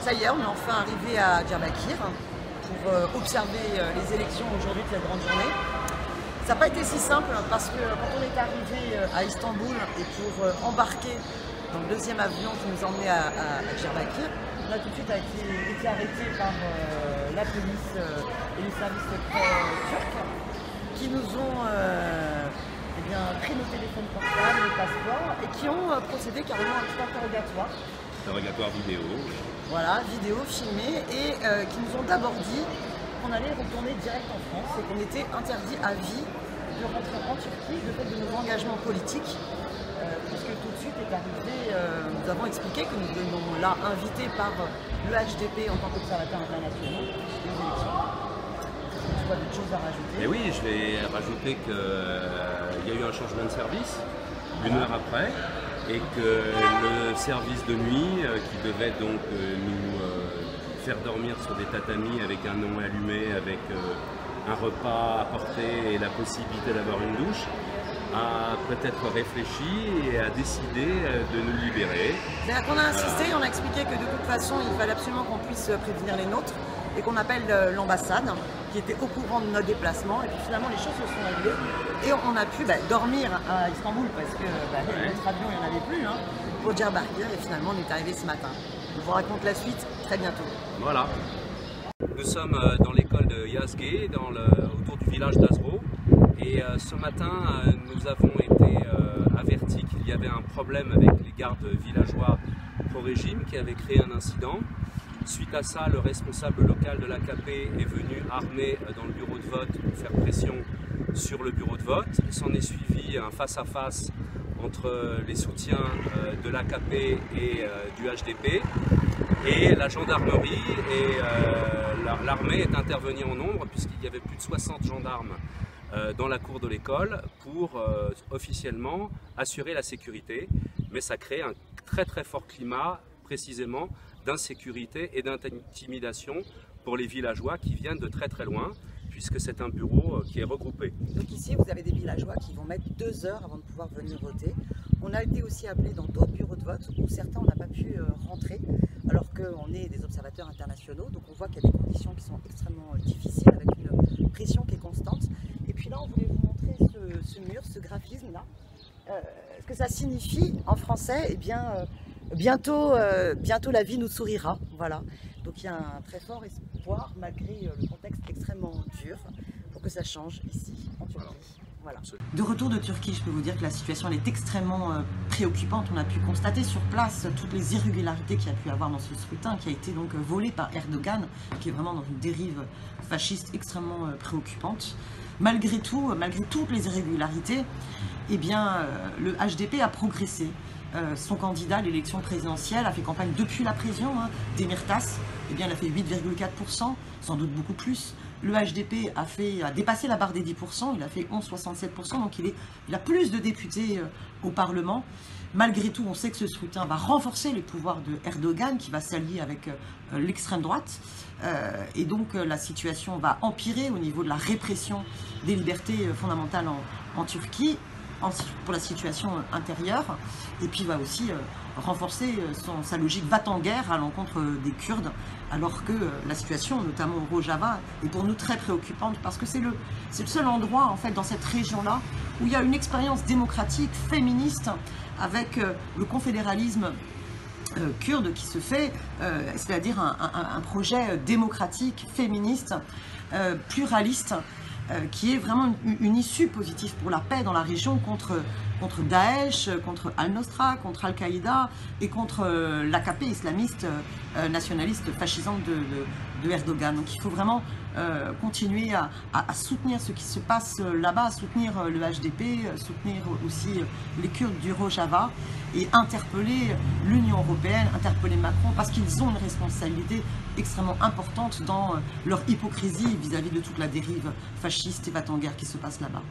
Ça y est, on est enfin arrivé à Diyarbakir pour observer les élections aujourd'hui de cette grande journée. Ça n'a pas été si simple parce que quand on est arrivé à Istanbul et pour embarquer dans le deuxième avion qui nous emmenait à Diyarbakir, on a tout de suite été arrêté par la police et les services secrets turcs qui nous ont pris nos téléphones portables, nos passeports et qui ont procédé carrément à un petit interrogatoire. Interrogatoire vidéo. Voilà, vidéo filmée et qui nous ont d'abord dit qu'on allait retourner direct en France et qu'on était interdit à vie de rentrer en Turquie de fait de nos engagements politiques. Puisque tout de suite est arrivé, nous avons expliqué que nous venions là invités par le HDP en tant qu'observateur international des élections. Tu vois d'autres choses à rajouter? Et oui, je vais rajouter qu'il y a eu un changement de service, une heure après, et que le service de nuit, qui devait donc nous faire dormir sur des tatamis avec un nom allumé, avec un repas apporté et la possibilité d'avoir une douche, a peut-être réfléchi et a décidé de nous libérer. C'est-à-dire qu'on a insisté, on a expliqué que de toute façon il fallait absolument qu'on puisse prévenir les nôtres et qu'on appelle l'ambassade qui était au courant de notre déplacement, et puis finalement les choses se sont réglées et on a pu dormir à Istanbul parce que notre avion il n'y en avait plus pour Diyarbakir, et finalement on est arrivé ce matin. On vous raconte la suite très bientôt. Voilà. Nous sommes dans l'école de Yazge, autour du village d'Azro. Et ce matin, nous avons été avertis qu'il y avait un problème avec les gardes villageois pro-régime qui avaient créé un incident. Suite à ça, le responsable local de l'AKP est venu armé dans le bureau de vote pour faire pression sur le bureau de vote. Il s'en est suivi un face-à-face entre les soutiens de l'AKP et du HDP. Et la gendarmerie et l'armée est intervenue en nombre puisqu'il y avait plus de 60 gendarmes dans la cour de l'école pour officiellement assurer la sécurité. Mais ça crée un très très fort climat précisément d'insécurité et d'intimidation pour les villageois qui viennent de très très loin, puisque c'est un bureau qui est regroupé. Donc ici vous avez des villageois qui vont mettre 2 heures avant de pouvoir venir voter. On a été aussi appelés dans d'autres bureaux de vote où certains on n'a pas pu rentrer alors qu'on est des observateurs internationaux, donc on voit qu'il y a des conditions qui sont extrêmement difficiles avec une pression qui est constante. Et puis là on voulait vous montrer ce mur, ce graphisme là. Ce que ça signifie en français, eh bien bientôt la vie nous sourira, voilà. Donc il y a un très fort espoir malgré le contexte extrêmement dur pour que ça change ici en Turquie. Voilà. De retour de Turquie, je peux vous dire que la situation elle est extrêmement préoccupante. On a pu constater sur place toutes les irrégularités qu'il y a pu avoir dans ce scrutin qui a été donc volé par Erdogan, qui est vraiment dans une dérive fasciste extrêmement préoccupante. Malgré tout, malgré toutes les irrégularités, eh bien, le HDP a progressé. Son candidat à l'élection présidentielle a fait campagne depuis la prison, Demirtas, eh bien, il a fait 8,4%, sans doute beaucoup plus. Le HDP a dépassé la barre des 10%, il a fait 11,67%, donc il a plus de députés au Parlement. Malgré tout, on sait que ce scrutin va renforcer les pouvoirs de Erdogan, qui va s'allier avec l'extrême droite. Et donc la situation va empirer au niveau de la répression des libertés fondamentales en Turquie, pour la situation intérieure, et puis va aussi renforcer sa logique va-t-en-guerre à l'encontre des Kurdes, alors que la situation, notamment au Rojava, est pour nous très préoccupante, parce que c'est le seul endroit, en fait, dans cette région-là, où il y a une expérience démocratique, féministe, avec le confédéralisme kurde qui se fait, c'est-à-dire un projet démocratique, féministe, pluraliste, qui est vraiment une issue positive pour la paix dans la région contre Daesh, contre Al-Nosra, contre Al-Qaïda et contre l'AKP islamiste nationaliste fascisante de Erdogan. Donc il faut vraiment continuer à soutenir ce qui se passe là-bas, soutenir le HDP, soutenir aussi les Kurdes du Rojava et interpeller l'Union européenne, interpeller Macron, parce qu'ils ont une responsabilité extrêmement importante dans leur hypocrisie vis-à-vis de toute la dérive fasciste et va-t-en-guerre qui se passe là-bas.